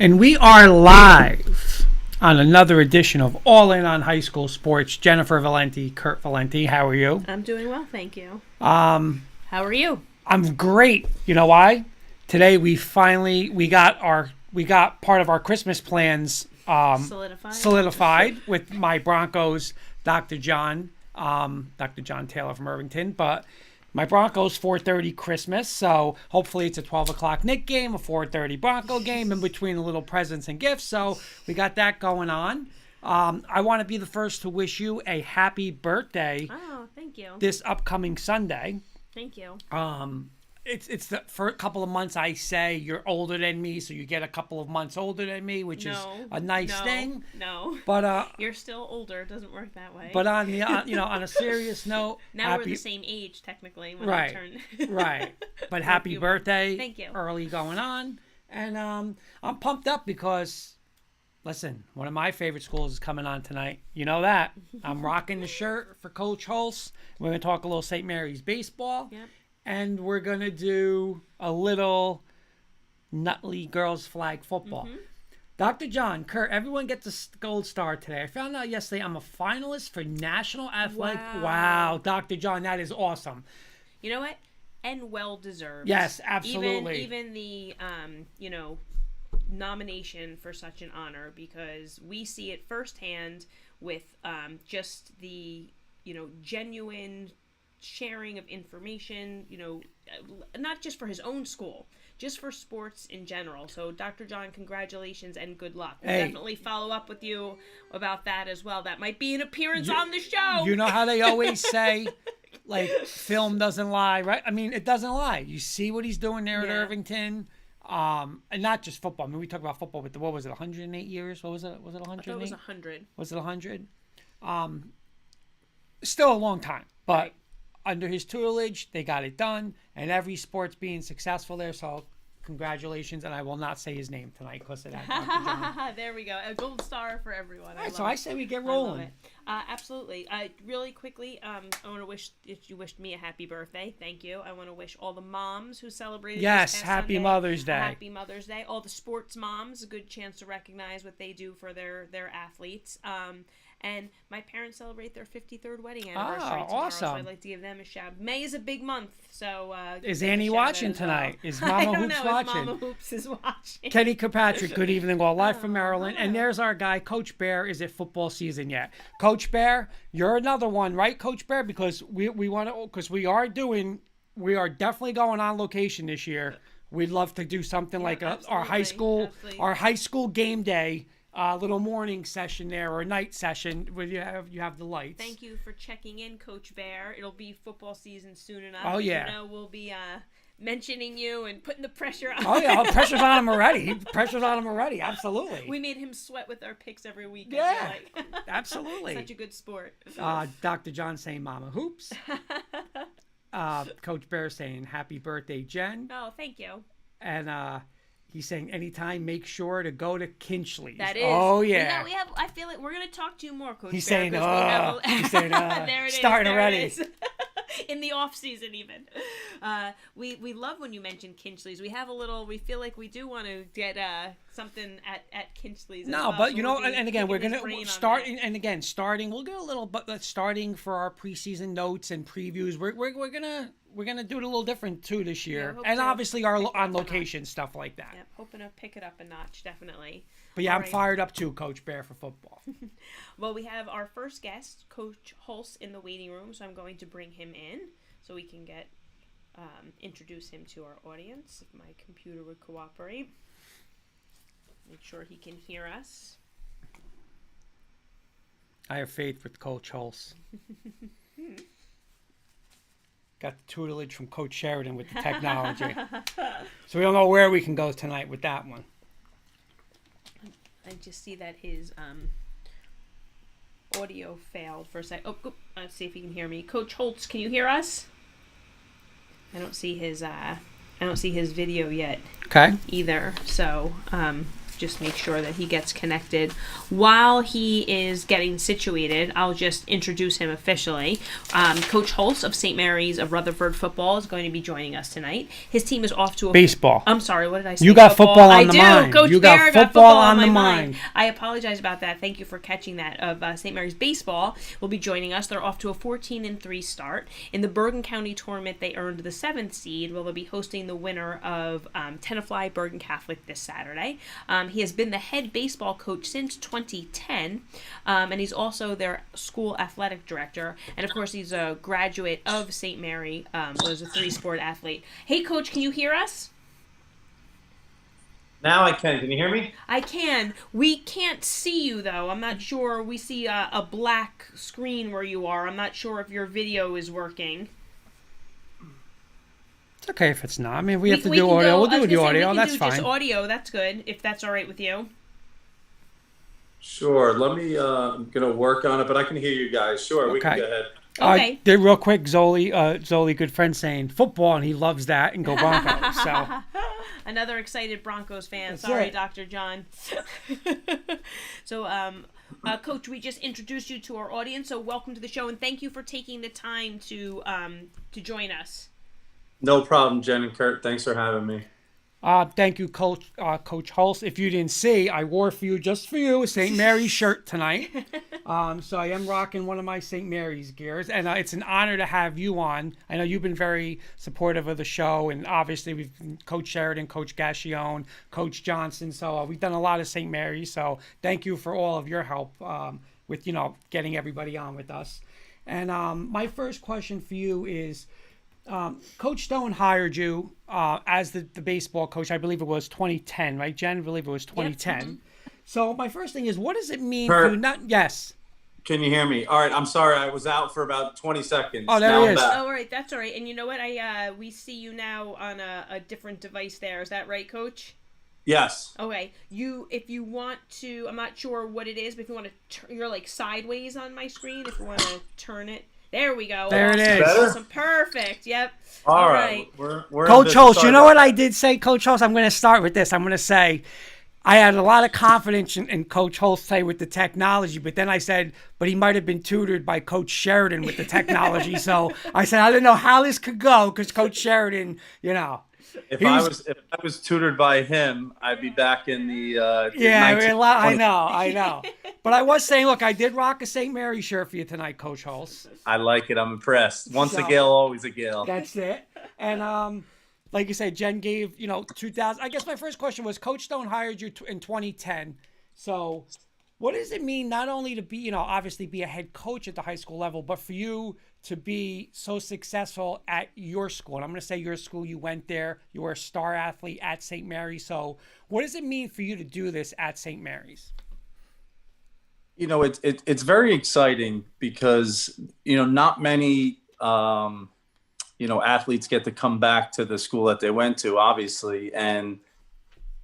And we are live on another edition of All In on High School Sports. Jennifer Valenti, Kurt Valenti, how are you? I'm doing well, thank you. How are you? I'm great. You know why? Today we got part of our Christmas plans solidified with my Broncos, Dr. John Taylor from Irvington, but my Broncos 4:30 Christmas, so hopefully it's a 12 o'clock Knick game, a 4:30 Bronco game, in between a little presents and gifts, so we got that going on. I want to be the first to wish you a happy birthday. Oh, thank you. This upcoming Sunday. Thank you. It's for a couple of months I say you're older than me, so you get a couple of months older than me, which is a nice thing. No, but you're still older. It doesn't work that way. But on the on a serious note, now we're the same age technically when I turn. Right. But happy birthday! Thank you. Early going on, and I'm pumped up because, listen, one of my favorite schools is coming on tonight. You know that. I'm rocking the shirt for Coach Hulse. We're gonna talk a little St. Mary's baseball. Yep. And we're going to do a little Nutley Girls Flag Football. Mm-hmm. Dr. John, Kurt, everyone gets a gold star today. I found out yesterday I'm a finalist for National Athletic. Wow, Dr. John, that is awesome. You know what? And well deserved. Yes, absolutely. Even the, nomination for such an honor, because we see it firsthand with just the, genuine sharing of information, not just for his own school, just for sports in general. So Dr. John, congratulations and good luck. We'll definitely follow up with you about that as well. That might be an appearance on the show. You know how they always say, like, film doesn't lie, right? I mean, it doesn't lie. You see what he's doing there at Irvington. And not just football. I mean, we talk about football, but what was it, 108 years? What was it? Was it 108? I thought it was 100. Was it 100? Still a long time, but right. Under his tutelage, they got it done, and every sport's being successful there, so congratulations, and I will not say his name tonight because of that, Dr. John. There we go. A gold star for everyone. All right, so I say we get rolling. Absolutely. Really quickly, I want to wish, if you wished me a happy birthday, thank you. I want to wish all the moms who celebrated this past happy Sunday, Mother's Day. Happy Mother's Day. All the sports moms, a good chance to recognize what they do for their athletes. And my parents celebrate their 53rd wedding anniversary tomorrow, awesome. So I'd like to give them a shout. May is a big month, so... is Annie watching tonight? Well. Is Mama Hoops watching? Mama Hoops is watching. Kenny Kirkpatrick, good evening, all live from Maryland. And there's our guy, Coach Bear. Is it football season yet? Coach Bear, you're another one, right, Coach Bear? Because we want to, because we are definitely going on location this year. We'd love to do something like our high school game day. Little morning session there, or a night session where you have the lights. Thank you for checking in, Coach Bear. It'll be football season soon enough. Oh yeah. We'll be mentioning you and putting the pressure on. Oh yeah, pressure's on him already. Pressure's on him already. Absolutely. We made him sweat with our picks every week. Yeah, absolutely. Such a good sport. Dr. John saying Mama Hoops. Coach Bear saying happy birthday, Jen. Oh, thank you. And he's saying anytime, make sure to go to Kinchley's. That is. Oh yeah. We have. I feel like we're gonna talk to you more, Coach. He's Bear, saying, he's saying, there it starting is, already. In the off season, even. We love when you mention Kinchley's. We have a little. We feel like we do want to get something at Kinchley's. No, but and again, we're gonna start. And again, we'll get a little, but starting for our preseason notes and previews. We're gonna do it a little different too this year, and obviously our on location stuff like that. Yep, hoping to pick it up a notch, definitely. But yeah, I'm fired up too, Coach Bear, for football. Well, we have our first guest, Coach Hulse, in the waiting room, so I'm going to bring him in so we can introduce him to our audience. If my computer would cooperate, make sure he can hear us. I have faith with Coach Hulse. Got the tutelage from Coach Sheridan with the technology. So we don't know where we can go tonight with that one. I just see that his audio failed for a sec. Oh, let's see if he can hear me. Coach Hulse, can you hear us? I don't see his video yet. Okay. Either. So just make sure that he gets connected. While he is getting situated, I'll just introduce him officially. Coach Hulse of St. Mary's of Rutherford Football is going to be joining us tonight. His team is off to a baseball. I'm sorry, what did I say? You got football on the mind. I do. Coach you Bear got football on my mind. I apologize about that. Thank you for catching that. Of St. Mary's baseball will be joining us. They're off to a 14-3 start. In the Bergen County tournament, they earned the 7th seed. They'll be hosting the winner of Tenafly Bergen Catholic this Saturday. He has been the head baseball coach since 2010, and he's also their school athletic director. And of course, he's a graduate of St. Mary, was a 3-sport athlete. Hey, Coach, can you hear us? Now I can. Can you hear me? I can. We can't see you, though. I'm not sure. We see a black screen where you are. I'm not sure if your video is working. It's okay if it's not. I mean, we have to do audio. We'll do the audio. That's fine. Just audio. That's good, if that's all right with you. Sure. Let me, I'm going to work on it, but I can hear you guys. Sure, okay. We can go ahead. Okay. Did real quick, Zoli, good friend, saying football, and he loves that, and go Broncos. So another excited Broncos fan. That's Sorry, it. Dr. John. So, Coach, we just introduced you to our audience, so welcome to the show, and thank you for taking the time to join us. No problem, Jen and Kurt. Thanks for having me. Thank you, Coach Hulse. If you didn't see, I wore for you, just for you, a St. Mary's shirt tonight. So I am rocking one of my St. Mary's gears, and it's an honor to have you on. I know you've been very supportive of the show, and obviously we've Coach Sheridan, Coach Gascione, Coach Johnson. So we've done a lot of St. Mary's. So thank you for all of your help with getting everybody on with us. And my first question for you is, Coach Stone hired you as the baseball coach. I believe it was 2010, right, Jen? I believe it was 2010. Yep. So my first thing is, what does it mean for you? Yes. Can you hear me? All right. I'm sorry. I was out for about 20 seconds. Oh, there he is. Oh, all right. That's all right. And you know what? We see you now on a different device there. Is that right, Coach? Yes. Okay. If you want to, I'm not sure what it is, but if you want to, you're like sideways on my screen. If you want to turn it. There we go. There awesome. It is. Awesome. Perfect. Yep. All right. We're Coach Hulse, you know what I did say, Coach Hulse? I'm going to start with this. I'm going to say I had a lot of confidence in Coach Hulse say with the technology, but then I said, but he might have been tutored by Coach Sheridan with the technology. So I said, I didn't know how this could go because Coach Sheridan, If I was tutored by him, I'd be back in the I know. But I was saying, look, I did rock a St. Mary shirt for you tonight, Coach Hulse. I like it. I'm impressed. Once a Gale, always a Gale. That's it. And like you said, Jen gave 2000. I guess my first question was, Coach Stone hired you in 2010. So what does it mean not only to be, obviously be a head coach at the high school level, but for you to be so successful at your school? And I'm going to say your school, you went there, you were a star athlete at St. Mary's. So what does it mean for you to do this at St. Mary's? It's very exciting because, not many, athletes get to come back to the school that they went to, obviously. And,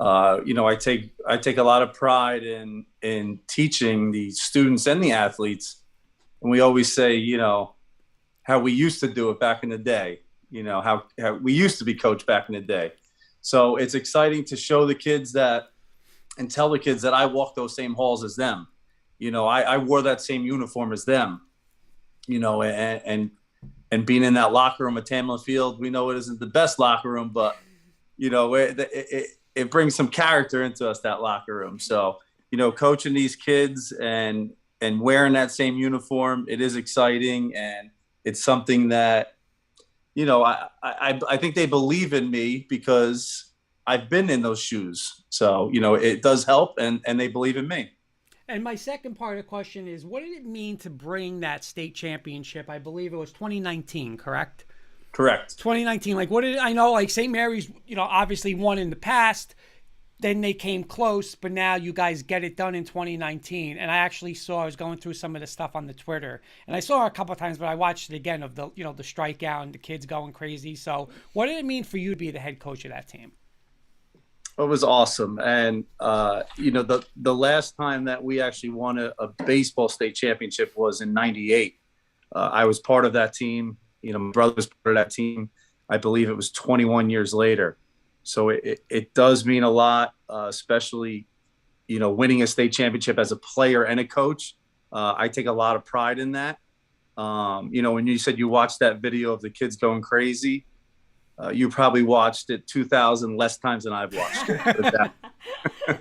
I take a lot of pride in teaching the students and the athletes. And we always say, how we used to do it back in the day, how we used to be coached back in the day. So it's exciting to show the kids and tell the kids that I walk those same halls as them. I wore that same uniform as them, and being in that locker room at Tamlin Field, we know it isn't the best locker room, but, it brings some character into us, that locker room. So, coaching these kids and wearing that same uniform, it is exciting. And it's something that, I think they believe in me because I've been in those shoes. So, it does help and they believe in me. And my second part of the question is, what did it mean to bring that state championship? I believe it was 2019, correct? Correct. 2019. What did I know? St. Mary's, obviously won in the past. Then they came close, but now you guys get it done in 2019. And I actually I was going through some of the stuff on the Twitter, and I saw it a couple of times, but I watched it again of the strikeout and the kids going crazy. So what did it mean for you to be the head coach of that team? It was awesome. And, the last time that we actually won a baseball state championship was in 98. I was part of that team. My brother was part of that team. I believe it was 21 years later. So it does mean a lot, especially, winning a state championship as a player and a coach. I take a lot of pride in that. When you said you watched that video of the kids going crazy, you probably watched it 2,000 less times than I've watched it.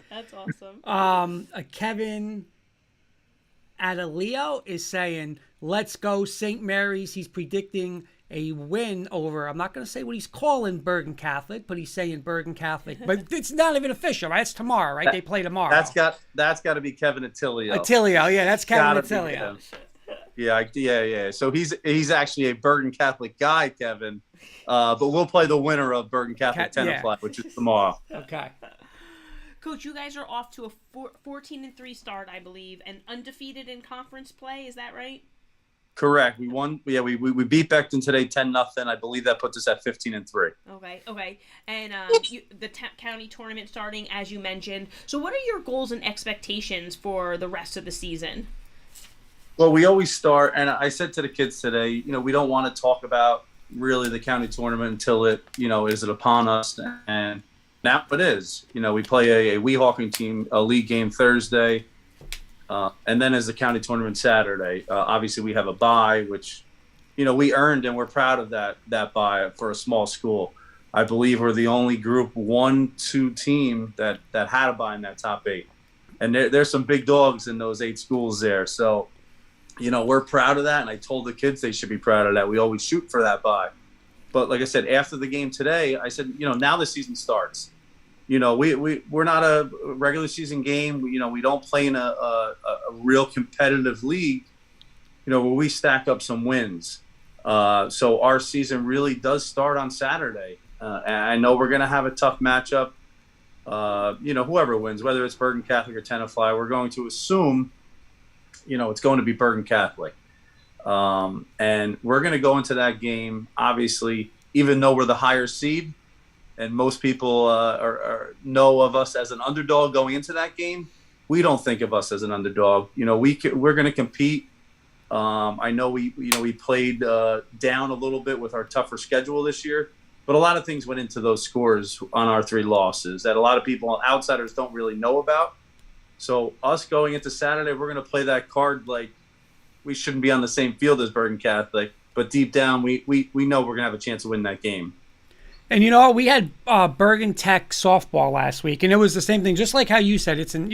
That's awesome. Kevin Adalio is saying, let's go St. Mary's. He's predicting a win over, I'm not going to say what he's calling Bergen Catholic, but he's saying Bergen Catholic. But it's not even official, right? It's tomorrow, right? They play tomorrow. That's got to be Kevin Attilio. Attilio, yeah, that's Kevin Attilio. Yeah. So he's actually a Bergen Catholic guy, Kevin. But we'll play the winner of Bergen Catholic Tenafly, which is tomorrow. Okay. Coach, you guys are off to a 14-3 start, I believe, and undefeated in conference play. Is that right? Correct. We won. Yeah, we beat Beckton today 10-0. I believe that puts us at 15-3. Okay. And the county tournament starting, as you mentioned. So what are your goals and expectations for the rest of the season? Well, we always start, and I said to the kids today, we don't want to talk about really the county tournament until it is upon us, and now it is. We play a Weehawken team, a league game Thursday. And then as the county tournament Saturday, obviously we have a bye, which, we earned, and we're proud of that bye for a small school. I believe we're the only Group 1-2 team that had a bye in that top 8. And there's some big dogs in those 8 schools there. So, we're proud of that. And I told the kids they should be proud of that. We always shoot for that bye. But like I said, after the game today, I said, now the season starts. We're not a regular season game. We don't play in a real competitive league, where we stack up some wins. So our season really does start on Saturday. And I know we're going to have a tough matchup. Whoever wins, whether it's Bergen Catholic or Tenafly, we're going to assume, it's going to be Bergen Catholic. And we're going to go into that game, obviously, even though we're the higher seed. And most people know of us as an underdog going into that game. We don't think of us as an underdog. We're going to compete. I know we played down a little bit with our tougher schedule this year, but a lot of things went into those scores on our 3 losses that a lot of people, outsiders, don't really know about. So us going into Saturday, we're going to play that card like we shouldn't be on the same field as Bergen Catholic, but deep down we know we're going to have a chance to win that game. And we had Bergen Tech softball last week, and it was the same thing. Just like how you said, it's an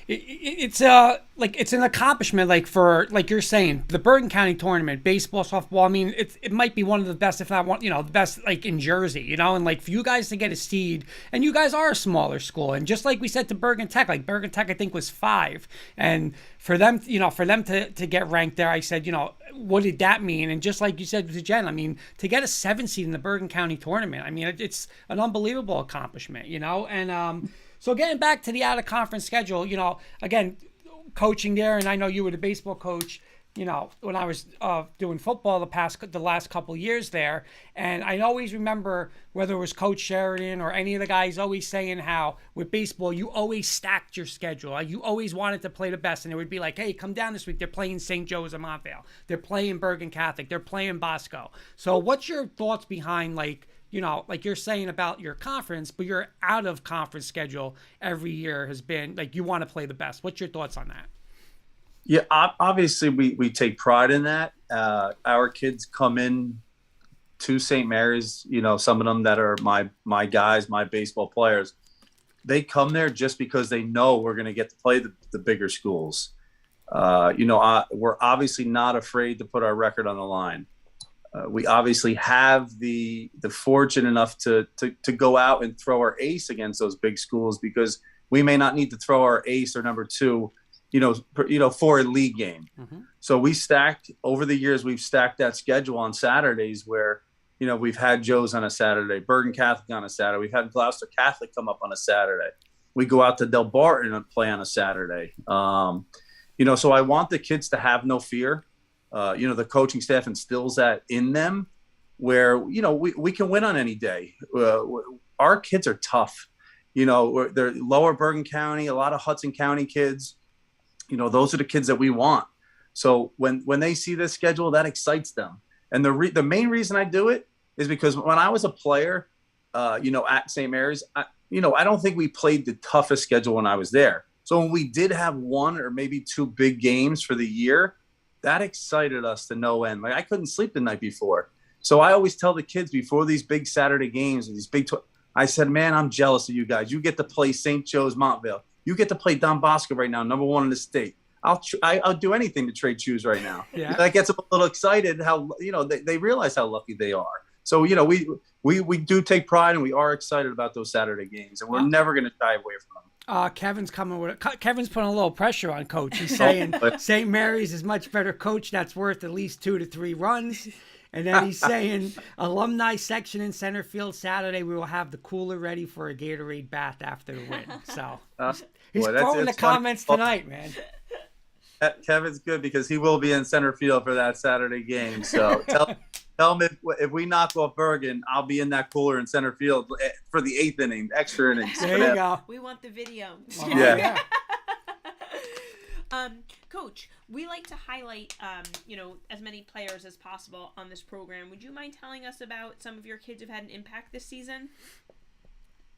it's an accomplishment. Like you're saying, the Bergen County tournament, baseball, softball. I mean, it might be one of the best, if not one, the best, in Jersey. And for you guys to get a seed, and you guys are a smaller school, and just like we said to Bergen Tech, Bergen Tech I think was 5, and for them, to get ranked there, I said, what did that mean? And just like you said to Jen, to get a 7 seed in the Bergen County tournament, it's an unbelievable accomplishment, And so getting back to the out-of-conference schedule, again, coaching there, and I know you were the baseball coach, when I was doing football the last couple years there, and I always remember whether it was Coach Sheridan or any of the guys always saying how with baseball you always stacked your schedule. You always wanted to play the best, and it would be like, hey, come down this week. They're playing St. Joe's of Montvale. They're playing Bergen Catholic. They're playing Bosco. So what's your thoughts behind like you're saying about your conference, but your out of conference schedule every year has been like you want to play the best. What's your thoughts on that? Yeah, obviously we take pride in that. Our kids come in to St. Mary's, some of them that are my guys, my baseball players, they come there just because they know we're going to get to play the bigger schools. We're obviously not afraid to put our record on the line. We obviously have the fortune enough to go out and throw our ace against those big schools because we may not need to throw our ace or number 2 for a league game. Mm-hmm. So we stacked over the years. We've stacked that schedule on Saturdays where, we've had Joe's on a Saturday, Bergen Catholic on a Saturday. We've had Gloucester Catholic come up on a Saturday. We go out to Del Barton and play on a Saturday. So I want the kids to have no fear. The coaching staff instills that in them where, we can win on any day. Our kids are tough. They're lower Bergen County, a lot of Hudson County kids. Those are the kids that we want. So when they see this schedule, that excites them. And the main reason I do it is because when I was a player, at St. Mary's, I don't think we played the toughest schedule when I was there. So when we did have one or maybe two big games for the year, that excited us to no end. Like I couldn't sleep the night before. So I always tell the kids before these big Saturday games and these I said, man, I'm jealous of you guys. You get to play St. Joe's Montvale. You get to play Don Bosco right now, number one in the state. I'll do anything to trade shoes right now. Yeah. That gets them a little excited. How they realize how lucky they are. So we do take pride and we are excited about those Saturday games, and we're never going to shy away from them. Kevin's putting a little pressure on Coach. He's saying St. Mary's is much better coach. That's worth at least 2 to 3 runs. And then he's saying alumni section in center field Saturday. We will have the cooler ready for a Gatorade bath after the win. So he's throwing the comments tonight, man. Kevin's good because he will be in center field for that Saturday game. So tell him if we knock off Bergen, I'll be in that cooler in center field for the 8th inning, extra innings. There you go. We want the video. Yeah. Coach, we like to highlight, as many players as possible on this program. Would you mind telling us about some of your kids who've had an impact this season?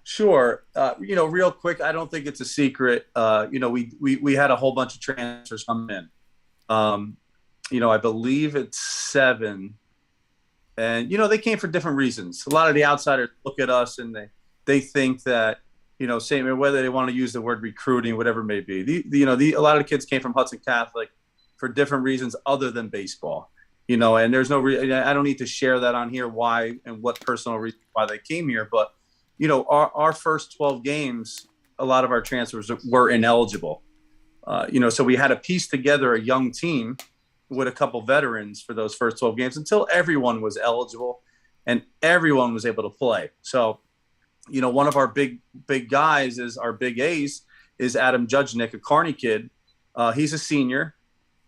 Sure. Real quick, I don't think it's a secret. We had a whole bunch of transfers come in. I believe it's 7. And, they came for different reasons. A lot of the outsiders look at us and they think that, whether they want to use the word recruiting, whatever it may be. A lot of the kids came from Hudson Catholic for different reasons other than baseball. And there's no I don't need to share that on here why and what personal reason why they came here. But, our first 12 games, a lot of our transfers were ineligible. So we had to piece together a young team with a couple veterans for those first 12 games until everyone was eligible and everyone was able to play. So, one of our big guys is our big ace is Adam Judgnick, a Kearney kid. He's a senior.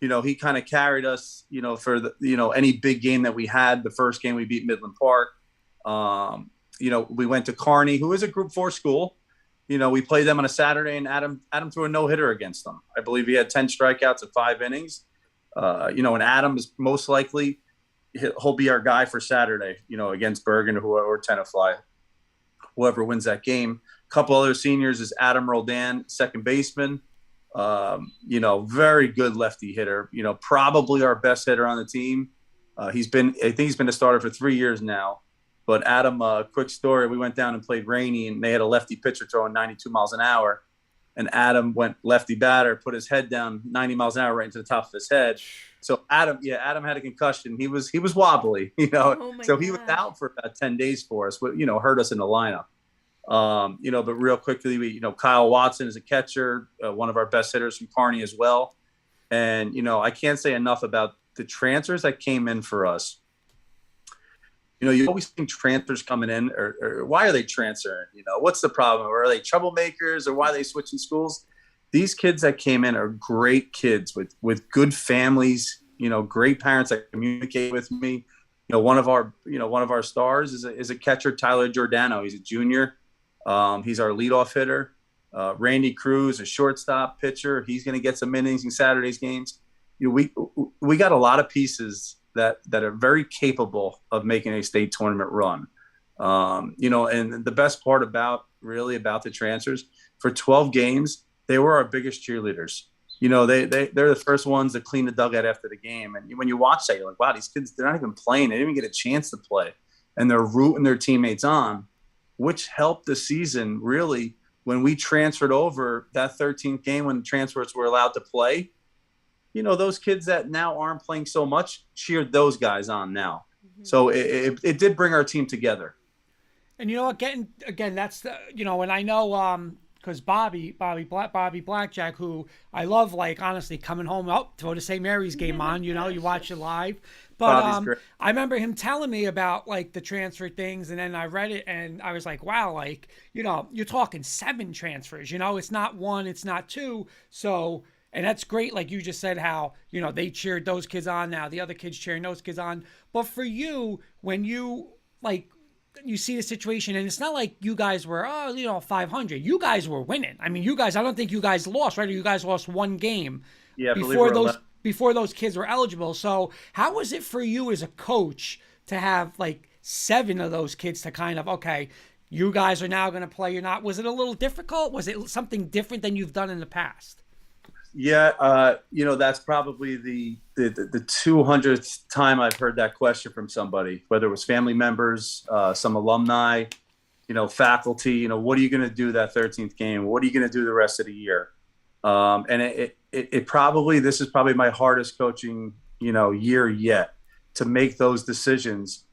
He kind of carried us, for the, any big game that we had. The first game we beat Midland Park. We went to Kearney, who is a Group 4 school. We played them on a Saturday, and Adam threw a no-hitter against them. I believe he had 10 strikeouts in 5 innings. And Adam is most likely he'll be our guy for Saturday, against Bergen or Tenafly, whoever wins that game. A couple other seniors is Adam Roldan, second baseman. Very good lefty hitter. Probably our best hitter on the team. I think he's been a starter for 3 years now. But Adam, quick story, we went down and played Rainey, and they had a lefty pitcher throwing 92 miles an hour. And Adam went lefty batter, put his head down 90 miles an hour right into the top of his head. So Adam had a concussion. He was wobbly, so he was out for about 10 days for us, but, hurt us in the lineup. But real quickly, Kyle Watson is a catcher, one of our best hitters from Kearney as well. And, I can't say enough about the transfers that came in for us. You always think transfers coming in, or why are they transferring? What's the problem? Or are they troublemakers, or why are they switching schools? These kids that came in are great kids with good families, great parents that communicate with me. One of our stars is a catcher, Tyler Giordano. He's a junior. He's our leadoff hitter. Randy Cruz, a shortstop pitcher. He's going to get some innings in Saturday's games. We got a lot of pieces that are very capable of making a state tournament run. And the best part about the transfers, for 12 games, they were our biggest cheerleaders. They're the first ones to clean the dugout after the game. And when you watch that, you're like, wow, these kids, they're not even playing. They didn't even get a chance to play. And they're rooting their teammates on, which helped the season really when we transferred over that 13th game when transfers were allowed to play. Those kids that now aren't playing so much cheered those guys on now. Mm-hmm. So it did bring our team together. And again, that's the, and I know, because Bobby Blackjack, who I love, honestly, coming home, throw the St. Mary's game on, you watch it live. But I remember him telling me about the transfer things, and then I read it and I was like, wow, you're talking 7 transfers, it's not 1, it's not 2. So, and that's great. Like you just said, how, they cheered those kids on, now the other kids cheering those kids on. But for you, when you you see the situation, and it's not like you guys were 500. You guys were winning. I mean, I don't think you guys lost, right? Or you guys lost 1 game before those kids were eligible. So how was it for you as a coach to have 7 of those kids to kind of, okay, You guys are now going to play. You're not. Was it a little difficult? Was it something different than you've done in the past? Yeah, that's probably the 200th time I've heard that question from somebody, whether it was family members, some alumni, faculty. What are you going to do that 13th game? What are you going to do the rest of the year? And this is probably my hardest coaching, year yet, to make those decisions,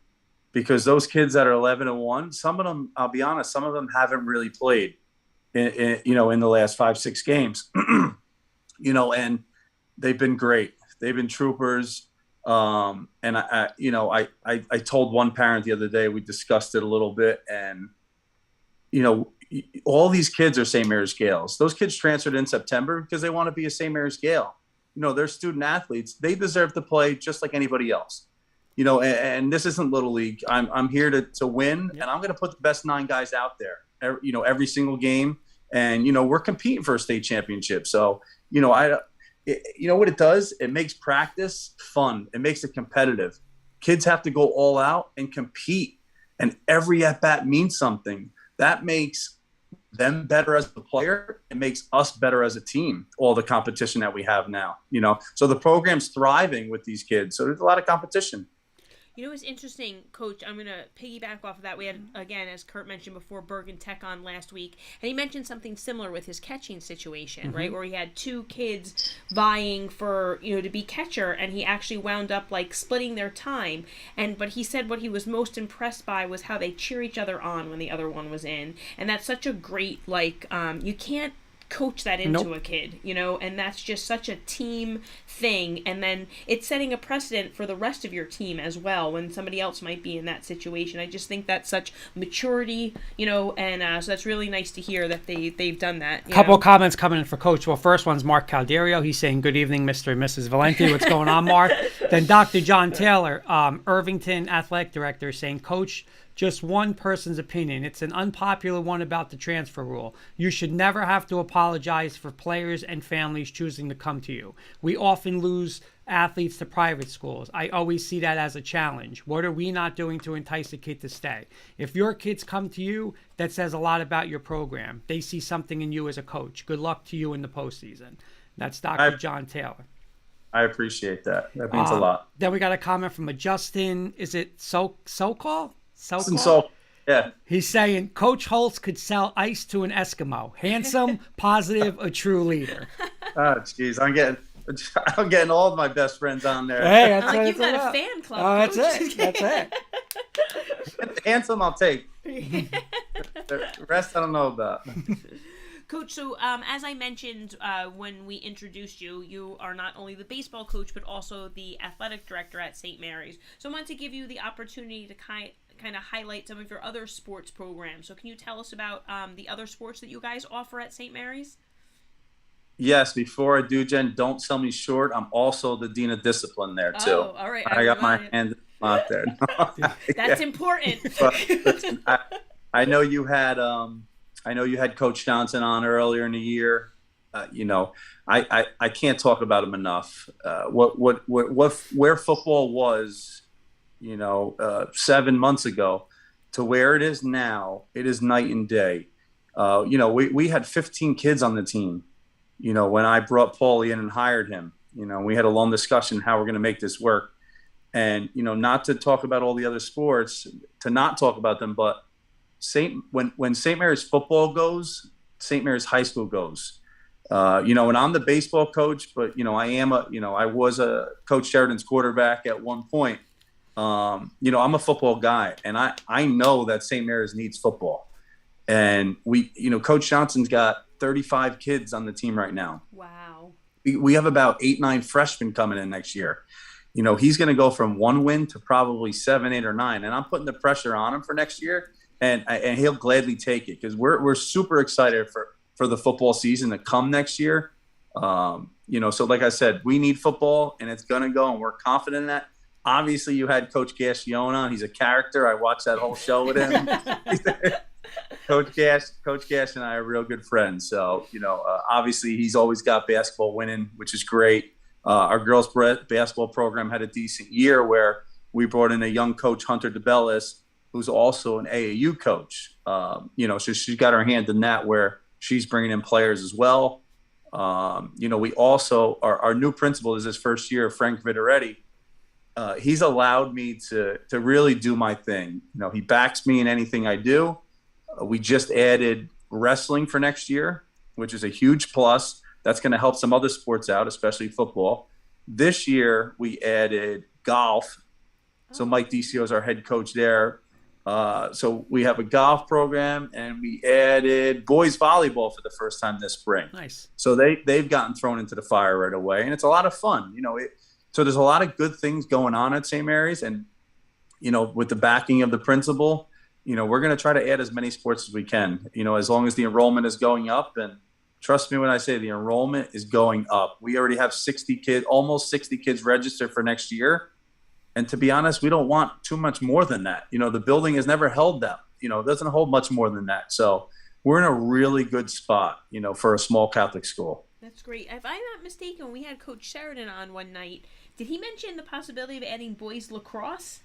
because those kids that are 11-1, some of them, I'll be honest, some of them haven't really played in the last 5-6 games. And they've been great. They've been troopers. And I told one parent the other day, we discussed it a little bit, and, all these kids are St. Mary's Gales. Those kids transferred in September because they want to be a St. Mary's Gale. They're student athletes. They deserve to play just like anybody else. And this isn't Little League. I'm here to win, and I'm going to put the best 9 guys out there, every single game. And, we're competing for a state championship. So, what it does? It makes practice fun. It makes it competitive. Kids have to go all out and compete, and every at-bat means something. That makes them better as a player. It makes us better as a team, all the competition that we have now, So the program's thriving with these kids. So there's a lot of competition. It's interesting, Coach. I'm going to piggyback off of that. We had, again, as Kurt mentioned before, Bergen Tech on last week, and he mentioned something similar with his catching situation, right, where he had 2 kids vying for, to be catcher, and he actually wound up, splitting their time. But he said what he was most impressed by was how they cheer each other on when the other one was in, and that's such a great, you can't coach that into a kid, and that's just such a team thing. And then it's setting a precedent for the rest of your team as well when somebody else might be in that situation. I just think that's such maturity, and so that's really nice to hear that they've done that. Couple of comments coming in for Coach. Well, first one's Mark Calderio. He's saying, good evening, Mr. and Mrs. Valenti. What's going on, Mark? Then Dr. John Taylor, Irvington Athletic Director, saying, Coach, just one person's opinion. It's an unpopular one about the transfer rule. You should never have to apologize for players and families choosing to come to you. We often lose athletes to private schools. I always see that as a challenge. What are we not doing to entice a kid to stay? If your kids come to you, that says a lot about your program. They see something in you as a coach. Good luck to you in the postseason. That's Dr. John Taylor. I appreciate that. That means a lot. Then we got a comment from a Justin. Is it Sokol? Yeah. He's saying Coach Hulse could sell ice to an Eskimo. Handsome, positive, a true leader. Oh, jeez, I'm getting all of my best friends on there. Hey, that's like what you've got a fan club. Oh, that's it. Handsome, I'll take. The rest I don't know about. Coach, so as I mentioned when we introduced you, you are not only the baseball coach, but also the athletic director at St. Mary's. So I wanted to give you the opportunity to kind of highlight some of your other sports programs. So can you tell us about the other sports that you guys offer at St. Mary's? Yes, before I do, Jen, don't sell me short. I'm also the Dean of Discipline there, too. Oh, all right. I got my hand out there. That's important. But listen, I know you had Coach Johnson on earlier in the year. I can't talk about him enough. Where football was, 7 months ago to where it is now, it is night and day. We had 15 kids on the team. When I brought Paulie in and hired him, we had a long discussion how we're going to make this work. And, not to talk about all the other sports, to not talk about them, but when St. Mary's football goes, St. Mary's High School goes. And I'm the baseball coach, but, I was a Coach Sheridan's quarterback at one point. I'm a football guy, and I know that St. Mary's needs football. And Coach Johnson's got 35 kids on the team right now. Wow. We have about 8-9 freshmen coming in next year. He's going to go from 1 win to probably 7, 8, or 9. And I'm putting the pressure on him for next year, and he'll gladly take it because we're super excited for the football season to come next year. So like I said, we need football, and it's going to go, and we're confident in that. Obviously, you had Coach Gascione on. He's a character. I watched that whole show with him. Coach Gash and I are real good friends. So, obviously he's always got basketball winning, which is great. Our girls basketball program had a decent year where we brought in a young coach, Hunter DeBellis, who's also an AAU coach. So she's got her hand in that where she's bringing in players as well. We also, our new principal is his first year, Frank Videretti. He's allowed me to really do my thing. He backs me in anything I do. We just added wrestling for next year, which is a huge plus. That's going to help some other sports out, especially football. This year, we added golf. So Mike DCO is our head coach there. So we have a golf program, and we added boys volleyball for the first time this spring. Nice. So they've gotten thrown into the fire right away, and it's a lot of fun. So there's a lot of good things going on at St. Mary's, and with the backing of the principal, we're going to try to add as many sports as we can. As long as the enrollment is going up, and trust me when I say the enrollment is going up. We already have almost 60 kids registered for next year. And to be honest, we don't want too much more than that. The building has never held that. It doesn't hold much more than that. So we're in a really good spot, for a small Catholic school. That's great. If I'm not mistaken, we had Coach Sheridan on one night. Did he mention the possibility of adding boys lacrosse?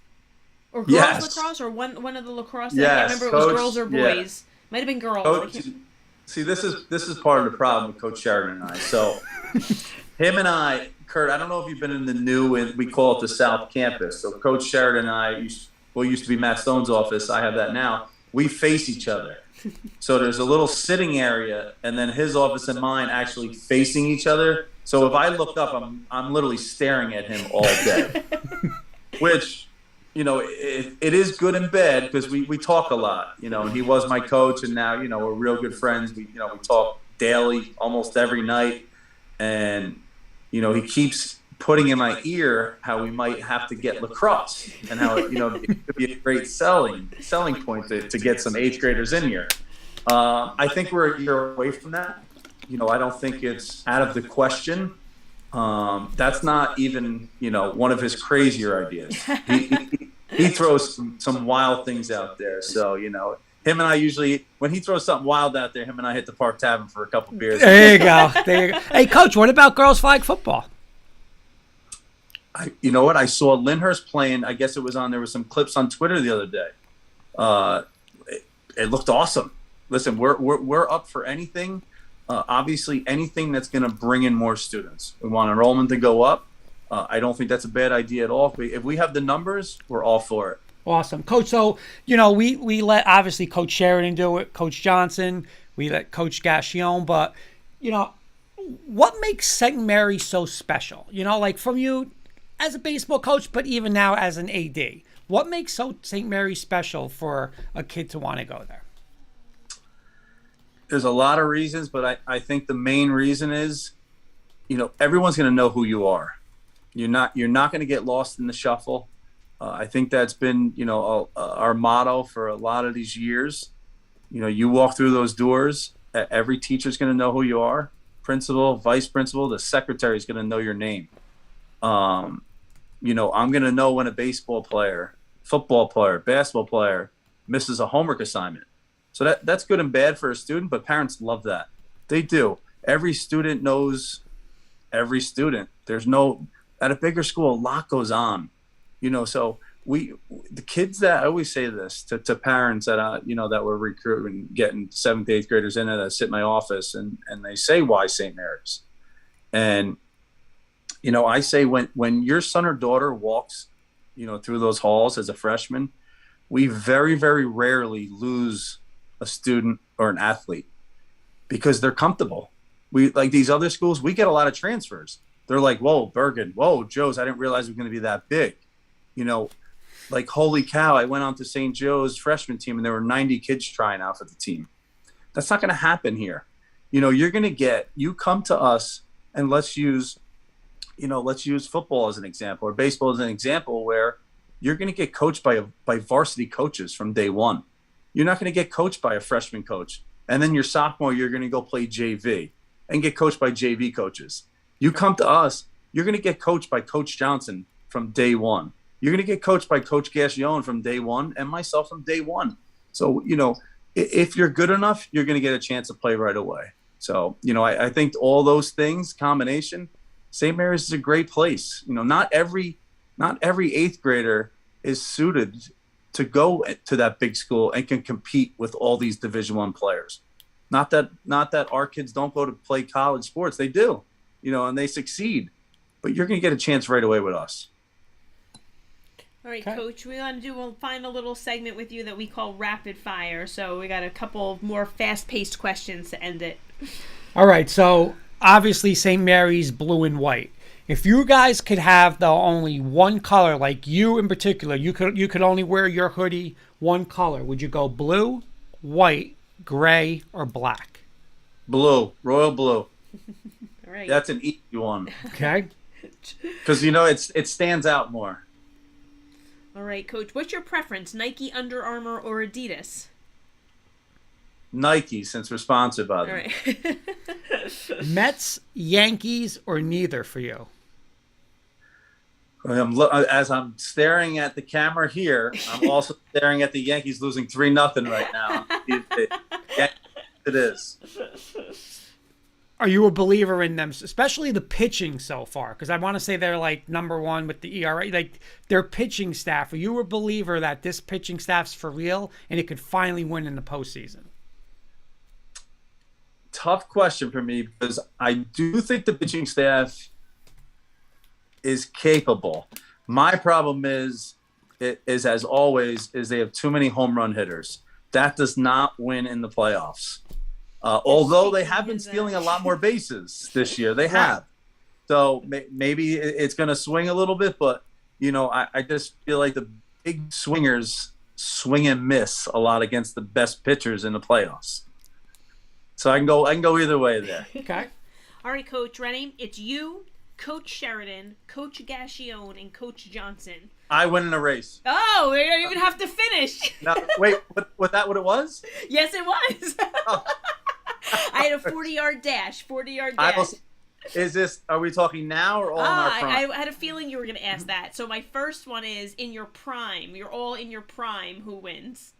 Or girls lacrosse? Or one of the lacrosse? Yes. I can't remember if it was girls or boys. Yeah. Might have been girls. See, this is part of the problem with Coach Sheridan and I. So him and I, Kurt, I don't know if you've been in the new, we call it the South Campus. So Coach Sheridan and I, used to be Matt Stone's office. I have that now. We face each other. So there's a little sitting area, and then his office and mine actually facing each other. So if I look up, I'm literally staring at him all day, which, it is good and bad because we talk a lot, and he was my coach, and now, we're real good friends. We talk daily, almost every night. And, he keeps putting in my ear how we might have to get lacrosse and how, it could be a great selling point to get some 8th graders in here. I think we're a year away from that. I don't think it's out of the question. That's not even, one of his crazier ideas. He throws some wild things out there. So, him and I usually, when he throws something wild out there, him and I hit the Park Tavern for a couple beers. There you go. Hey, Coach, what about girls flag football? You know what? I saw Lyndhurst playing. I guess there was some clips on Twitter the other day. It looked awesome. Listen, we're up for anything. Obviously, anything that's going to bring in more students. We want enrollment to go up. I don't think that's a bad idea at all. If we have the numbers, we're all for it. Awesome. Coach, so, we let, obviously, Coach Sheridan do it, Coach Johnson, we let Coach Gassion, but, what makes St. Mary's so special? From you as a baseball coach, but even now as an AD, what makes St. Mary's special for a kid to want to go there? There's a lot of reasons, but I think the main reason is, everyone's going to know who you are. You're not going to get lost in the shuffle. I think that's been, our motto for a lot of these years. You walk through those doors, every teacher's going to know who you are. Principal, vice principal, the secretary is going to know your name. I'm going to know when a baseball player, football player, basketball player misses a homework assignment. So that's good and bad for a student, but parents love that. They do. Every student knows every student. At a bigger school, a lot goes on. So the kids that, I always say this to parents that, that we're recruiting, getting 7th, 8th graders in that sit in my office, and they say, why St. Mary's? And, I say when your son or daughter walks, through those halls as a freshman, we very, very rarely lose a student or an athlete because they're comfortable. We, like these other schools, we get a lot of transfers. They're like, whoa, Bergen, whoa, Joe's, I didn't realize it was going to be that big. Like, holy cow, I went on to St. Joe's freshman team and there were 90 kids trying out for the team. That's not going to happen here. You're going to you come to us, and let's use football as an example, or baseball as an example, where you're going to get coached by varsity coaches from day one. You're not going to get coached by a freshman coach. And then your sophomore, you're going to go play JV and get coached by JV coaches. You come to us, you're going to get coached by Coach Johnson from day one. You're going to get coached by Coach Gassion from day one, and myself from day one. So, if you're good enough, you're going to get a chance to play right away. So, I think all those things, combination, St. Mary's is a great place. Not every 8th grader is suited to go to that big school and can compete with all these Division I players. Not that our kids don't go to play college sports. They do, and they succeed. But you're going to get a chance right away with us. All right, Coach, we want to do a final little segment with you that we call Rapid Fire. So we got a couple more fast-paced questions to end it. All right, so obviously St. Mary's blue and white. If you guys could have the only one color, like you in particular, you could only wear your hoodie one color. Would you go blue, white, gray, or black? Blue, royal blue. All right. That's an easy one. Okay. Because it stands out more. All right, Coach. What's your preference, Nike, Under Armour, or Adidas? Nike, since we're sponsored by them. All right. Mets, Yankees, or neither for you? As I'm staring at the camera here, I'm also staring at the Yankees losing 3-0 right now. It is. Are you a believer in them, especially the pitching so far? Because I want to say they're like number one with the ERA, like their pitching staff. Are you a believer that this pitching staff's for real and it could finally win in the postseason? Tough question for me because I do think the pitching staff is capable. My problem is as always, is they have too many home run hitters. That does not win in the playoffs. Although they have been stealing a lot more bases this year. They have. So maybe it's going to swing a little bit, but, I just feel like the big swingers swing and miss a lot against the best pitchers in the playoffs. So I can go either way there. Okay. All right, Coach, ready? It's you, Coach Sheridan, Coach Gascione, and Coach Johnson. I win in a race. Oh, we don't even have to finish. No, wait, was that what it was? Yes, it was. Oh. I had a 40-yard dash. Are we talking now or all in our prime? I had a feeling you were going to ask that. So my first one is in your prime. You're all in your prime. Who wins?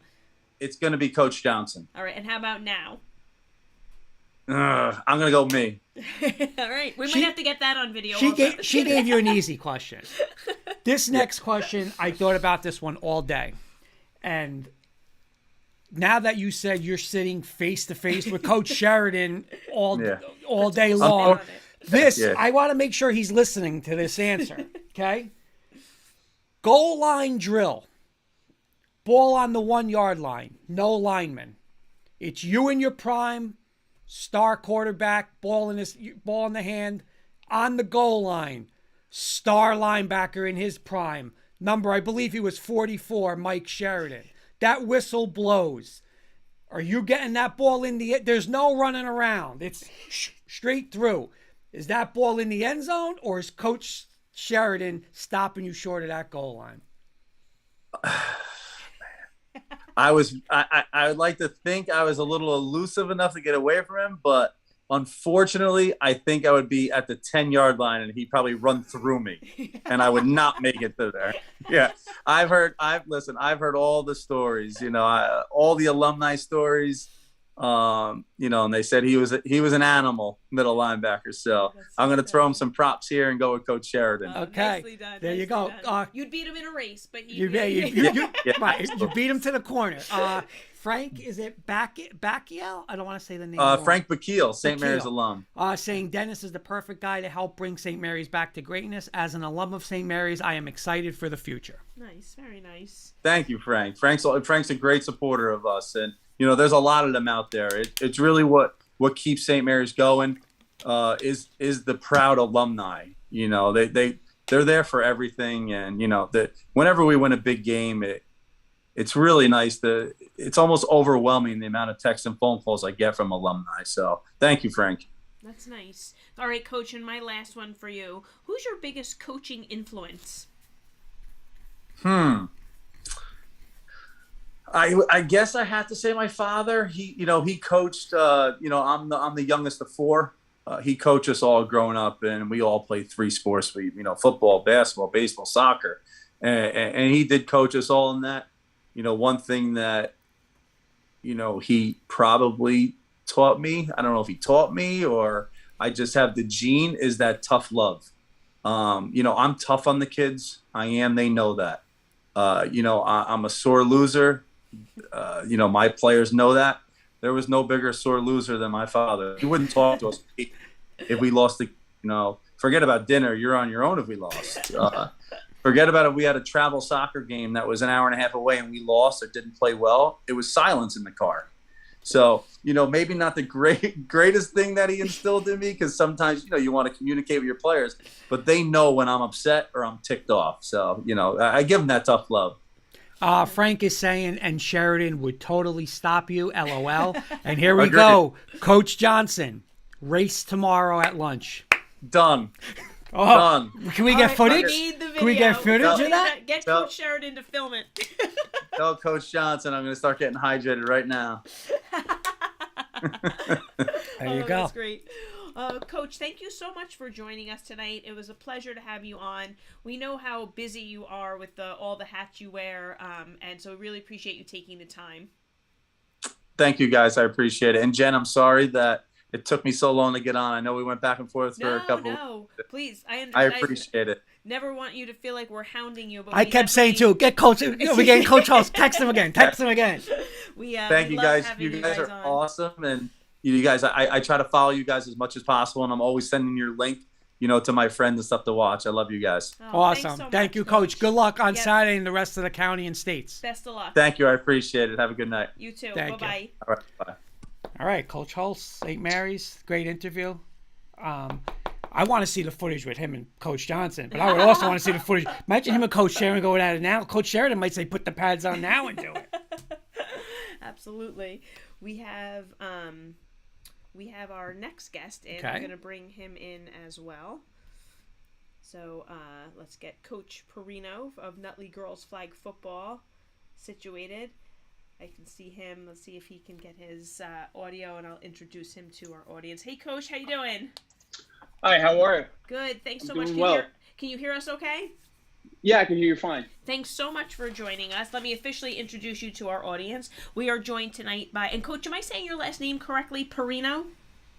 It's going to be Coach Johnson. All right, and how about now? I'm going to go me. All right. We might have to get that on video. She gave you an easy question. This next question, I thought about this one all day. And now that you said you're sitting face-to-face with Coach Sheridan all day long, I want to make sure he's listening to this answer, okay? Goal line drill. Ball on the 1-yard line. No lineman. It's you in your prime. Star quarterback, ball in the hand, on the goal line. Star linebacker in his prime. Number, I believe he was 44, Mike Sheridan. That whistle blows. Are you getting that ball in the end? There's no running around. It's straight through. Is that ball in the end zone, or is Coach Sheridan stopping you short of that goal line? I would like to think I was a little elusive enough to get away from him, but unfortunately, I think I would be at the 10-yard line and he'd probably run through me and I would not make it to there. Yeah. I've heard all the stories, all the alumni stories, and they said he was an animal middle linebacker. So I'm going to throw him some props here and go with Coach Sheridan. Okay. Nicely done. There you go. You'd beat him in a race, but you beat him to the corner. Frank, is it Bacchiel? I don't want to say the name. Frank Bacchiel, St. Mary's alum. Saying Dennis is the perfect guy to help bring St. Mary's back to greatness. As an alum of St. Mary's, I am excited for the future. Nice. Very nice. Thank you, Frank. Frank's a great supporter of us. And, there's a lot of them out there. It's really what keeps St. Mary's going is the proud alumni. They're there for everything. And, that whenever we win a big game, it's really nice. It's almost overwhelming the amount of texts and phone calls I get from alumni. So thank you, Frank. That's nice. All right, Coach, and my last one for you. Who's your biggest coaching influence? I guess I have to say my father. He coached. I'm the youngest of four. He coached us all growing up, and we all played 3 sports. Football, basketball, baseball, soccer, and he did coach us all in that. One thing that, he probably taught me, I don't know if he taught me or I just have the gene, is that tough love. I'm tough on the kids. I am. They know that. I'm a sore loser. My players know that. There was no bigger sore loser than my father. He wouldn't talk to us if we lost forget about dinner. You're on your own if we lost. Forget about it. We had a travel soccer game that was an hour and a half away and we lost or didn't play well. It was silence in the car. So, maybe not the greatest thing that he instilled in me, because sometimes, you want to communicate with your players, but they know when I'm upset or I'm ticked off. So, I give them that tough love. Frank is saying, and Sheridan would totally stop you, LOL. And here we go. Coach Johnson, race tomorrow at lunch. Done. Oh, done. Can we get footage? We need the video. Can we get footage of that? Get Coach Sheridan to film it. Tell Coach Johnson I'm going to start getting hydrated right now. There you go. That's great. Coach, thank you so much for joining us tonight. It was a pleasure to have you on. We know how busy you are with all the hats you wear, and so we really appreciate you taking the time. Thank you, guys. I appreciate it. And Jen, I'm sorry that it took me so long to get on. I know we went back and forth for a couple. No, please. I appreciate it. Never want you to feel like we're hounding you. But I kept saying too, get Coach. We're getting Coach Hulse. Text him again. Thank you, guys. You guys are awesome, and you guys. I try to follow you guys as much as possible, and I'm always sending your link, to my friends and stuff to watch. I love you guys. Awesome. Thank you, Coach. Good luck on Saturday and the rest of the county and states. Best of luck. Thank you. I appreciate it. Have a good night. You too. Bye-bye. All right. Bye. All right, Coach Hulse, St. Mary's, great interview. I want to see the footage with him and Coach Johnson, but I would also want to see the footage. Imagine him and Coach Sheridan going at it now. Coach Sheridan might say, put the pads on now and do it. Absolutely. We have our next guest, and we're going to bring him in as well. So let's get Coach Porrino of Nutley Girls Flag Football situated. I can see him. Let's see if he can get his audio, and I'll introduce him to our audience. Hey, Coach, how you doing? Hi, how are you? Good. Thanks so I'm much. doing Can you hear us okay? Yeah, I can hear you fine. Thanks so much for joining us. Let me officially introduce you to our audience. We are joined tonight by, and Coach, am I saying your last name correctly, Porrino?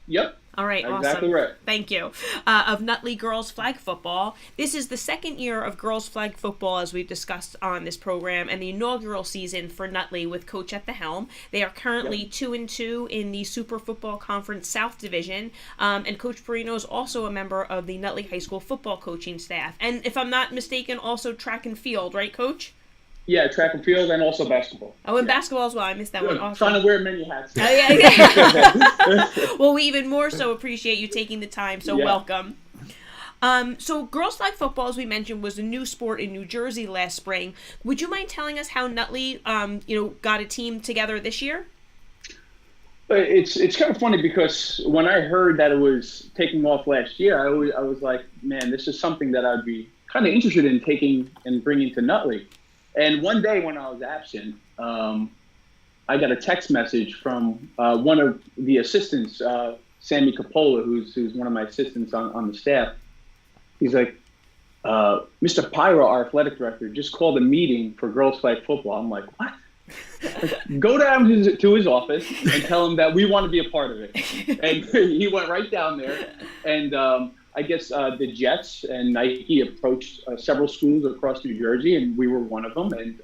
Yep. All right, That's awesome. Exactly right. Thank you. Of Nutley Girls Flag Football. This is the second year of Girls Flag Football, as we've discussed on this program, and the inaugural season for Nutley with Coach at the helm. They are currently 2-2 in the Super Football Conference South Division, and Coach Porrino is also a member of the Nutley High School football coaching staff. And if I'm not mistaken, also track and field, right, Coach? Yeah, track and field and also basketball. Oh, and basketball as well. I missed that one. Awesome. Trying to wear many hats. Oh, yeah. Well, we even more so appreciate you taking the time, so welcome. So girls flag football, as we mentioned, was a new sport in New Jersey last spring. Would you mind telling us how Nutley, got a team together this year? It's kind of funny because when I heard that it was taking off last year, I was like, man, this is something that I'd be kind of interested in taking and bringing to Nutley. And one day when I was absent, I got a text message from one of the assistants, Sammy Capola, who's one of my assistants on the staff. He's like, Mr. Pyro, our athletic director, just called a meeting for girls flag football. I'm like, what? Like, go down to his office and tell him that we want to be a part of it. And he went right down there. And I guess the Jets and Nike approached several schools across New Jersey, and we were one of them. And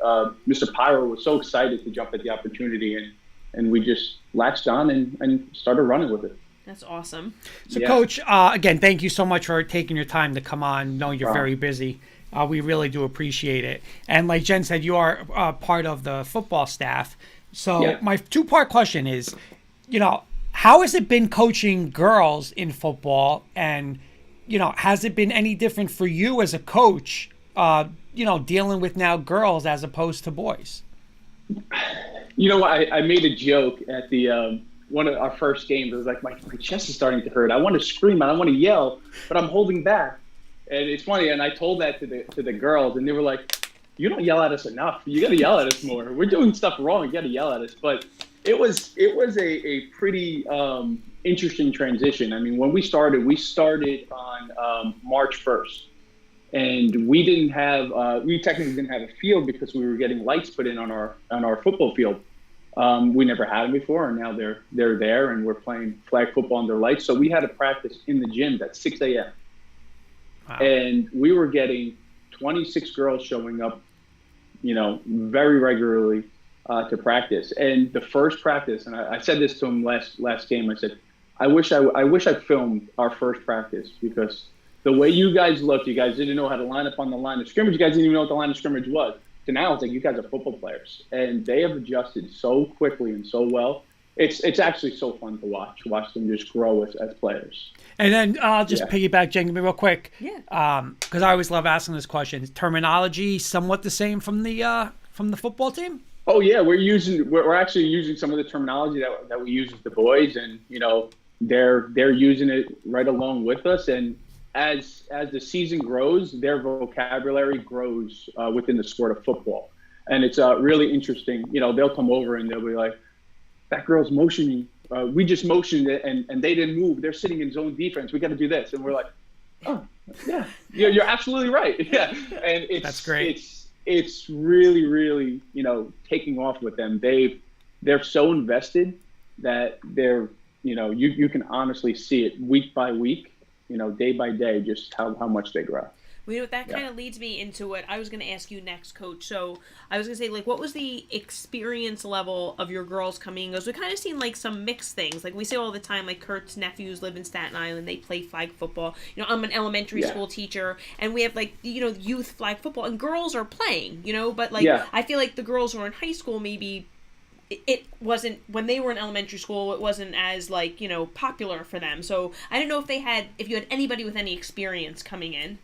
Mr. Pyro was so excited to jump at the opportunity, and we just latched on and started running with it. That's awesome. So, Coach, again, thank you so much for taking your time to come on. Know you're very busy. We really do appreciate it. And like Jen said, you are part of the football staff. So my two-part question is, how has it been coaching girls in football? And, has it been any different for you as a coach, dealing with now girls as opposed to boys? I made a joke at the one of our first games. I was like, my chest is starting to hurt. I want to scream and I want to yell, but I'm holding back. And it's funny, and I told that to the girls, and they were like, "You don't yell at us enough. You got to yell at us more. We're doing stuff wrong. You got to yell at us." But it was a pretty interesting transition. I mean, when we started on March 1st, and we technically didn't have a field because we were getting lights put in on our football field. We never had them before, and now they're there, and we're playing flag football under lights. So we had to practice in the gym at 6 a.m. Wow. And we were getting 26 girls showing up very regularly to practice. And the first practice, and I said this to him last game, I said, I wish I filmed our first practice, because the way you guys looked, you guys didn't know how to line up on the line of scrimmage. You guys didn't even know what the line of scrimmage was. So now it's like, you guys are football players, and they have adjusted so quickly and so well. It's actually so fun to watch them just grow as players. And then I'll just piggyback, Jen, real quick. Yeah. Because I always love asking this question. Is terminology somewhat the same from the football team? Oh yeah, we're actually using some of the terminology that we use with the boys, and they're using it right along with us. And as the season grows, their vocabulary grows within the sport of football, and it's really interesting. They'll come over and they'll be like, "That girl's motioning. We just motioned it, and they didn't move. They're sitting in zone defense. We got to do this." And we're like, "Oh, yeah, you're absolutely right." Yeah, and that's great. It's really, really, taking off with them. They're so invested that they're, you can honestly see it week by week, day by day, just how much they grow. Well, that kind of leads me into what I was going to ask you next, Coach. So I was going to say, what was the experience level of your girls coming in? Because we kind of seen, some mixed things. We say all the time, Kurt's nephews live in Staten Island. They play flag football. I'm an elementary school teacher, and we have, youth flag football, and girls are playing, but, I feel like the girls who are in high school, maybe it wasn't, when they were in elementary school, it wasn't as, popular for them. So I didn't know if you had anybody with any experience coming in.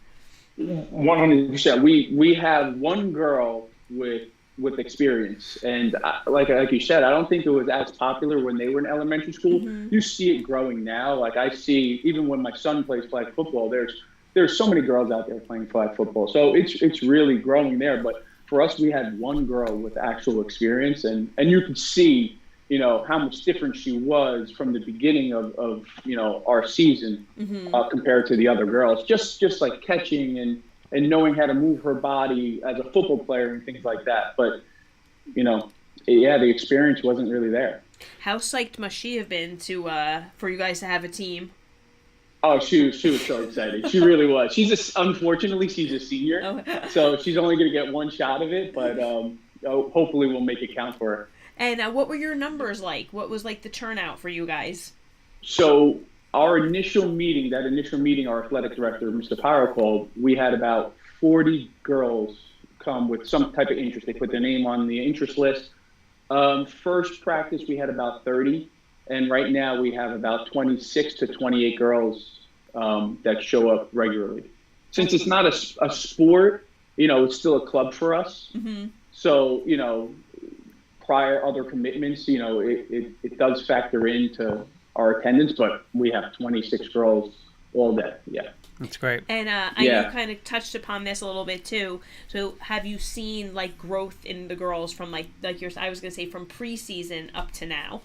100%. We have one girl with experience, and like you said, I don't think it was as popular when they were in elementary school. Mm-hmm. You see it growing now. I see, even when my son plays flag football, there's so many girls out there playing flag football. So it's really growing there. But for us, we had one girl with actual experience, and you could see how much different she was from the beginning of our season, compared to the other girls. Just like catching and knowing how to move her body as a football player and things like that. But, the experience wasn't really there. How psyched must she have been for you guys to have a team? Oh, she was so excited. She really was. Unfortunately, she's a senior, so she's only going to get one shot of it. But hopefully, we'll make it count for her. And what were your numbers like? What was the turnout for you guys? So our initial meeting, our athletic director, Mr. Pyro, called, we had about 40 girls come with some type of interest. They put their name on the interest list. First practice, we had about 30. And right now we have about 26 to 28 girls that show up regularly. Since it's not a sport, it's still a club for us. Mm-hmm. So, prior other commitments, it does factor into our attendance, but we have 26 girls all day. Yeah. That's great. And I know you kind of touched upon this a little bit too. So have you seen growth in the girls from I was going to say from preseason up to now?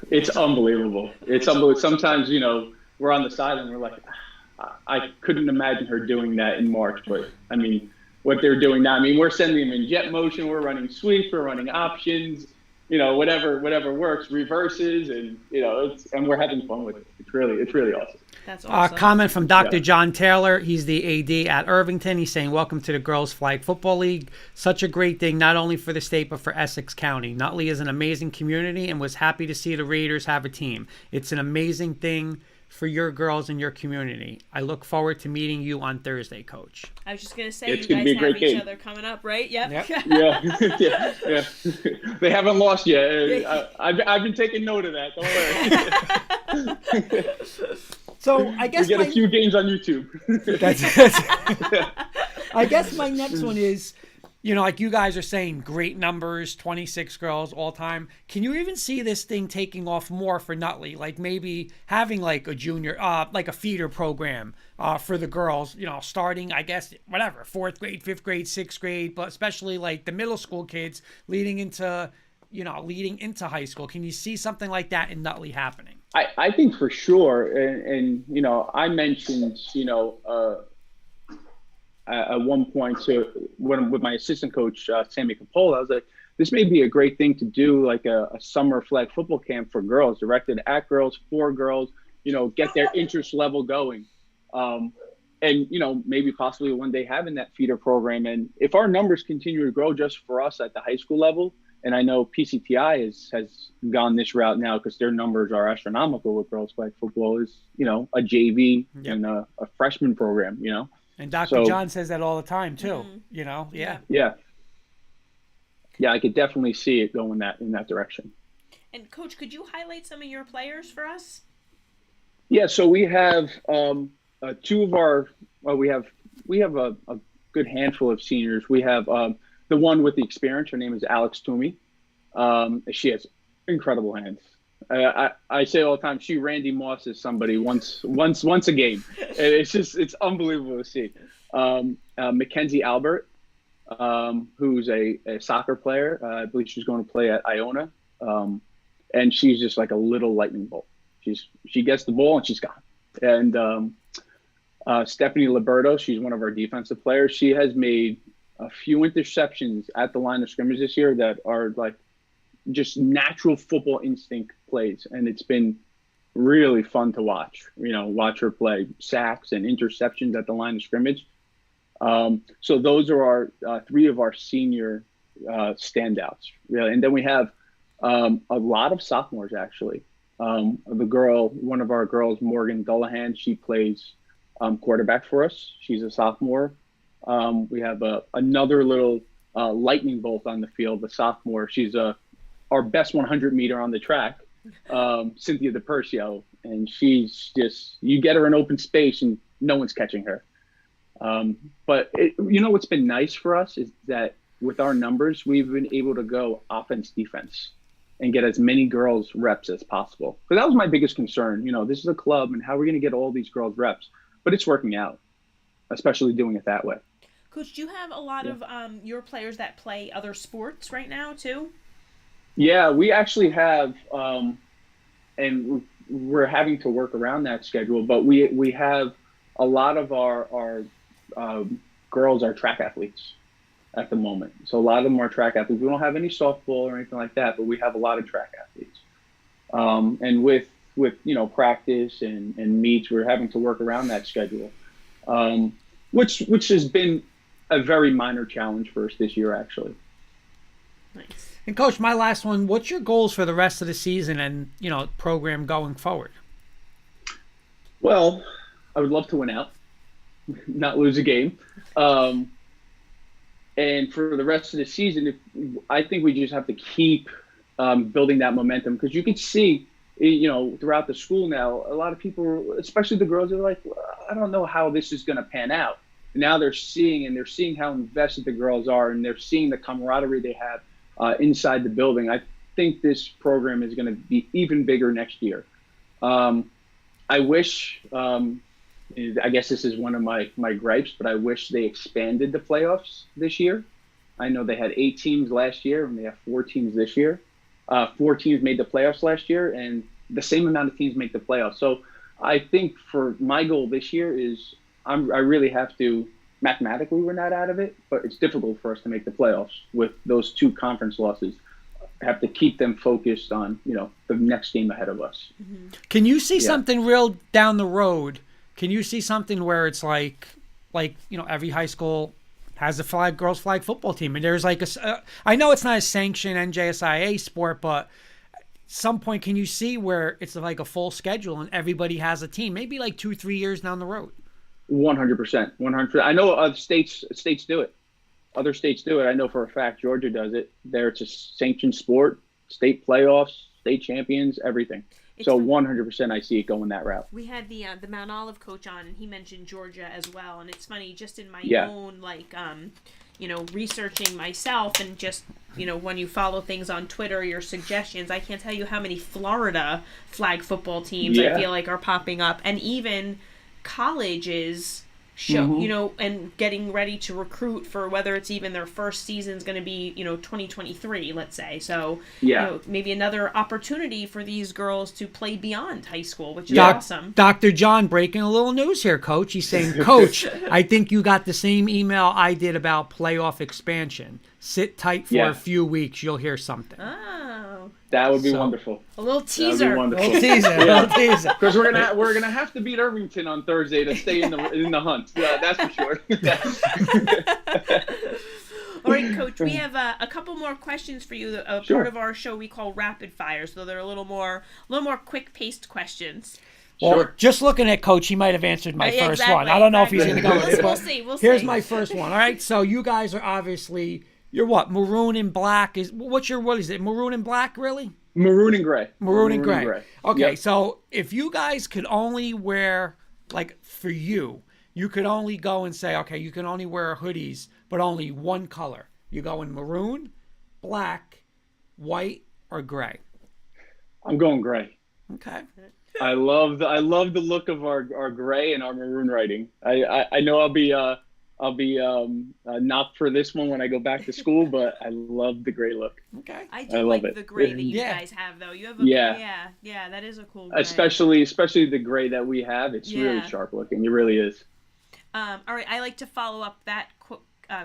It's unbelievable. It's unbelievable. Sometimes, we're on the side and we're like, I couldn't imagine her doing that in March, but I mean, what they're doing now. I mean, we're sending them in jet motion. We're running sweeps. We're running options. Whatever works, reverses, and and we're having fun with it. It's really awesome. That's awesome. Comment from Dr. John Taylor. He's the AD at Irvington. He's saying, "Welcome to the Girls Flag Football League. Such a great thing, not only for the state but for Essex County. Nutley is an amazing community, and was happy to see the Raiders have a team. It's an amazing thing for your girls and your community. I look forward to meeting you on Thursday, Coach." I was just going to say, you guys have each other coming up, right? Yep. Yeah. They haven't lost yet. I've been taking note of that. Don't worry. So I guess we get a few games on YouTube. I guess my next one is, like you guys are saying, great numbers, 26 girls all time. Can you even see this thing taking off more for Nutley? Maybe having a junior, a feeder program for the girls, starting, I guess, whatever, 4th grade, 5th grade, 6th grade, but especially the middle school kids leading into high school. Can you see something like that in Nutley happening? I think for sure. And I mentioned, at one point with my assistant coach, Sammy Capola, I was like, this may be a great thing to do, a summer flag football camp for girls, directed at girls, for girls, get their interest level going. and maybe possibly one day having that feeder program. And if our numbers continue to grow just for us at the high school level, and I know PCTI has gone this route now because their numbers are astronomical with girls flag football, is a JV and a freshman program, And Dr. John says that all the time too. Yeah, I could definitely see it going in that direction. And Coach, could you highlight some of your players for us? Yeah, so we have two of our. Well, we have a good handful of seniors. We have the one with the experience. Her name is Alex Toomey. She has incredible hands. I say all the time, she Randy Moss is somebody once a game. It's unbelievable to see. Mackenzie Albert, who's a soccer player. I believe she's going to play at Iona. And she's just like a little lightning bolt. She gets the ball and she's gone. And Stephanie Liberto, she's one of our defensive players. She has made a few interceptions at the line of scrimmage this year that are like just natural football instinct plays. And it's been really fun to watch, watch her play sacks and interceptions at the line of scrimmage. So those are our three of our senior standouts. Really. And then we have a lot of sophomores, actually. One of our girls, Morgan Dullahan, she plays quarterback for us. She's a sophomore. We have another little lightning bolt on the field, a sophomore. She's our best 100 meter on the track, Cynthia DePercio. And she's just, you get her in open space and no one's catching her. But what's been nice for us is that with our numbers, we've been able to go offense, defense, and get as many girls reps as possible. Because that was my biggest concern. This is a club, and how are we going to get all these girls reps? But it's working out, especially doing it that way. Coach, do you have a lot of your players that play other sports right now too? Yeah, we actually have, and we're having to work around that schedule. But we have a lot of our girls are track athletes at the moment. So a lot of them are track athletes. We don't have any softball or anything like that, but we have a lot of track athletes. And with practice and meets, we're having to work around that schedule, which has been a very minor challenge for us this year, actually. Nice. And Coach, my last one, what's your goals for the rest of the season and, program going forward? Well, I would love to win out, not lose a game. And for the rest of the season, I think we just have to keep building that momentum, because you can see, throughout the school now, a lot of people, especially the girls, are like, well, I don't know how this is going to pan out. Now they're seeing how invested the girls are, and they're seeing the camaraderie they have inside the building. I think this program is going to be even bigger next year. I wish, I guess this is one of my gripes, but I wish they expanded the playoffs this year. I know they had 8 teams last year, and they have 4 teams this year. 4 teams made the playoffs last year, and the same amount of teams make the playoffs. So I think for my goal this year is I really have to, mathematically we're not out of it, but it's difficult for us to make the playoffs with those 2 conference losses. I have to keep them focused on, the next game ahead of us. Mm-hmm. Can you see something real down the road? Can you see something where it's like every high school has a girls flag football team, and there's I know it's not a sanctioned NJSIA sport, but at some point, can you see where it's like a full schedule and everybody has a team, maybe like 2-3 years down the road? 100%. 100%. I know other states do it. Other states do it. I know for a fact Georgia does it. There, it's a sanctioned sport, state playoffs, state champions, everything. So 100% I see it going that route. We had the Mount Olive coach on, and he mentioned Georgia as well. And it's funny, just in my own, researching myself, and just, when you follow things on Twitter, your suggestions, I can't tell you how many Florida flag football teams I feel like are popping up. And even colleges and getting ready to recruit for whether it's even their first season is going to be, 2023, let's say. So, maybe another opportunity for these girls to play beyond high school, which is awesome. Dr. John, breaking a little news here, Coach. He's saying, Coach, I think you got the same email I did about playoff expansion. Sit tight for a few weeks. You'll hear something. Oh, That would be So- wonderful. A little That would teaser. be wonderful. Little teaser, little teaser. Because we're gonna have to beat Irvington on Thursday to stay in the hunt. Yeah, that's for sure. All right, Coach, we have a couple more questions for you. Sure. Part of our show we call rapid fire, so they're a little more quick-paced questions. Well, Sure. just looking at Coach, he might have answered my Yeah, first exactly, one. I don't know if he's going to go with We'll, it. we'll but see. We'll Here's see. my first one. All right. So you guys are obviously, you're what? Maroon and black is what is it? Maroon and black, really? Maroon and gray. Maroon and gray. Okay. Yep. So if you guys could only wear, like for you could only go and say, okay, you can only wear hoodies, but only one color. You go in maroon, black, white, or gray. I'm going gray. Okay. I love the look of our gray and our maroon writing. I know I'll be knocked for this one when I go back to school, but I love the gray look. Okay. I I do love like it. the gray that you Yeah. guys have, though. You have a Yeah. yeah, that is a cool gray. Especially the gray that we have. It's really Yeah. sharp looking. It really is. All right, I like to follow up that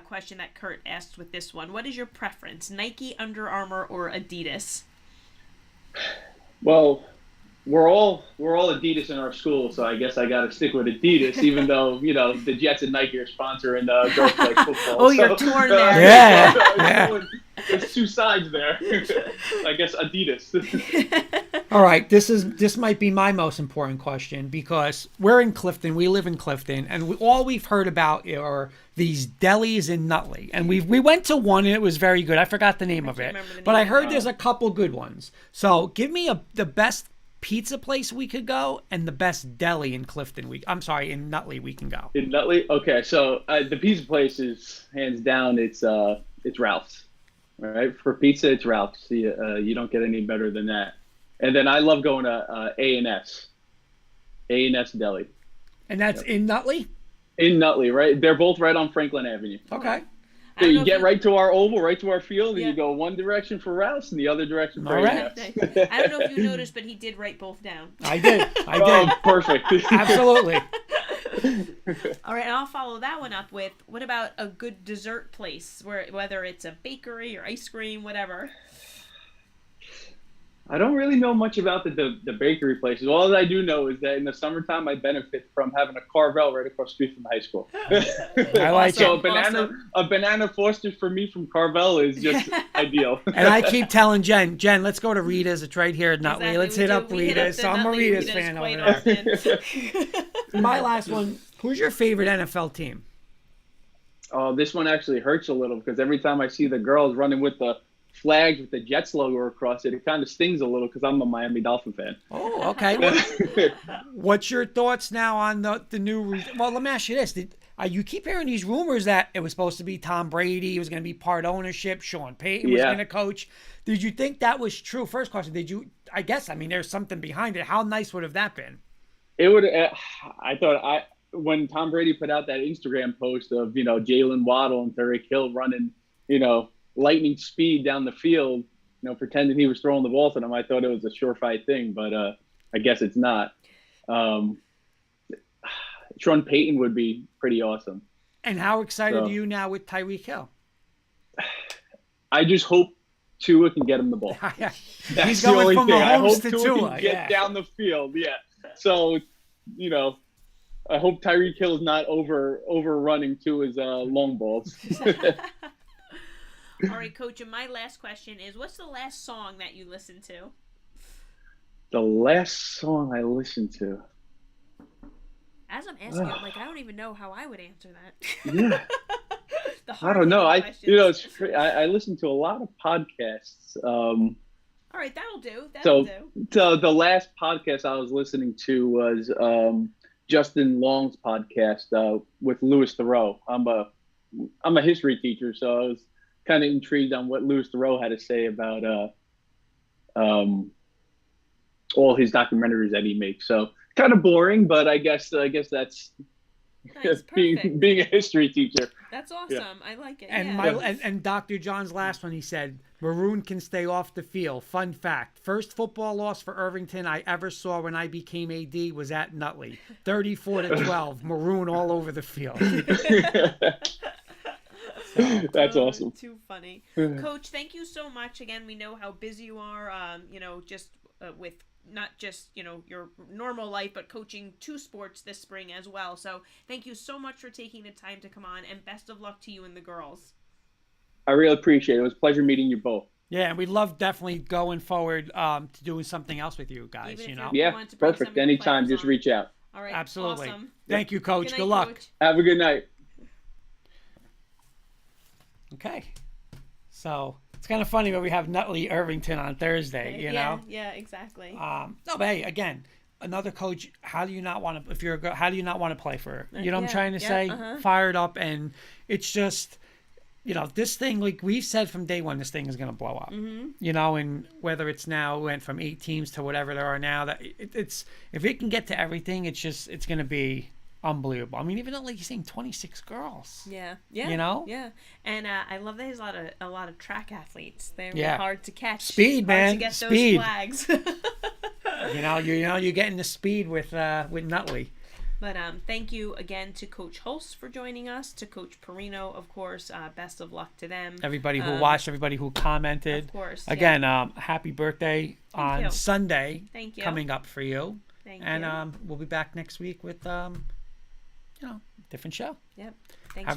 question that Kurt asked with this one. What is your preference, Nike, Under Armour, or Adidas? Well, we're all Adidas in our school, so I guess I got to stick with Adidas, even though the Jets and Nike are sponsoring Girls Flag Football. Oh, you're torn there. Yeah. There's two sides there. I guess Adidas. All right, this might be my most important question because we're in Clifton. We live in Clifton, and all we've heard about are these delis in Nutley. And we went to one, and it was very good. I forgot the name of it, remember the but name I of heard it. there's a couple good ones. So give me the best pizza place we could go and the best deli in Clifton. In Nutley we can go. In Nutley, okay. So the pizza place is hands down. It's Ralph's. All right, for pizza, it's Ralph's. You don't get any better than that. And then I love going to A&S Deli. And that's in Nutley? In Nutley, right? They're both right on Franklin Avenue. Okay. I So don't you know get if right to our oval, right to our field, and Yeah. you go one direction for Ralph's and the other direction for All right. A&S. I don't know if you noticed, but he did write both down. I did. Oh, perfect. Absolutely. All right, and I'll follow that one up with, what about a good dessert place, whether it's a bakery or ice cream, whatever? I don't really know much about the bakery places. All I do know is that in the summertime, I benefit from having a Carvel right across the street from the high school. I like So it. a banana Foster for me from Carvel is just ideal. And I keep telling Jen, let's go to Rita's. It's right here at Nutley. Exactly, Let's we hit do. up We hit up Rita's. the So I'm a Nutley Rita's Rita's fan quite over there. often. My last one. Who's your favorite NFL team? Oh, this one actually hurts a little because every time I see the girls running with the flags with the Jets logo across it, it kind of stings a little because I'm a Miami Dolphin fan. Oh, okay. What's your thoughts now on the new? Well, let me ask you this: you keep hearing these rumors that it was supposed to be Tom Brady, it was going to be part ownership, Sean Payton was Yeah. going to coach. Did you think that was true? First question: did you? I guess. I mean, there's something behind it. How nice would have that been? It would. When Tom Brady put out that Instagram post of Jalen Waddle and Tyreek Hill running lightning speed down the field, pretending he was throwing the ball to them, I thought it was a surefire thing, but I guess it's not. Sean Payton would be pretty awesome. And how excited are you now with Tyreek Hill? I just hope Tua can get him the ball. That's He's the going only from thing. I Mahomes hope to Tua Tua. can get Yeah. down the field. Yeah. So, I hope Tyreek Hill is not overrunning Tua's long balls. All right, Coach, and my last question is, what's the last song that you listened to? The last song I listened to. As I'm asking, I'm like, I don't even know how I would answer that. Yeah. I don't know. I listen to a lot of podcasts. All right, that'll do. So the last podcast I was listening to was Justin Long's podcast with Louis Theroux. I'm a history teacher, so I was kind of intrigued on what Louis Theroux had to say about all his documentaries that he makes. So kind of boring, but I guess that's Nice, being a history teacher. That's awesome. Yeah. I like it. And yeah. and Dr. John's last one, he said, Maroon can stay off the field. Fun fact, first football loss for Irvington I ever saw when I became AD was at Nutley. 34-12, Maroon all over the field. That's awesome. Too funny. Coach, thank you so much. Again, we know how busy you are, just with not just, your normal life, but coaching 2 sports this spring as well. So thank you so much for taking the time to come on, and best of luck to you and the girls. I really appreciate it. It was a pleasure meeting you both. Yeah, and we'd love definitely going forward to doing something else with you guys, Yeah, perfect. Anytime, just reach out. All right. Absolutely. Awesome. Thank you, Coach. Good Good night, luck. Coach. Have a good night. Okay. So it's kind of funny when we have Nutley Irvington on Thursday, you know? Yeah, exactly. No, but hey, again, another coach, how do you not want to, if you're a girl, how do you not want to play for her? You know what I'm trying to say? Fired up, and it's just, this thing, like we've said from day one, this thing is going to blow up. And whether it's now went from 8 teams to whatever there are now, that it's if it can get to everything, it's going to be unbelievable. I mean, even though, like you're saying, 26 girls. Yeah. Yeah. And I love that there's a lot of track athletes. They're hard to catch. Speed, hard man. to get Speed. those flags. You're getting the speed with Nutley. But thank you again to Coach Hulse for joining us, to Coach Porrino, of course. Best of luck to them. Everybody who watched, everybody who commented. Of course. Again, happy birthday on Sunday. Thank you. Coming up for you. Thank you. And we'll be back next week with, different show. Yep. Thanks.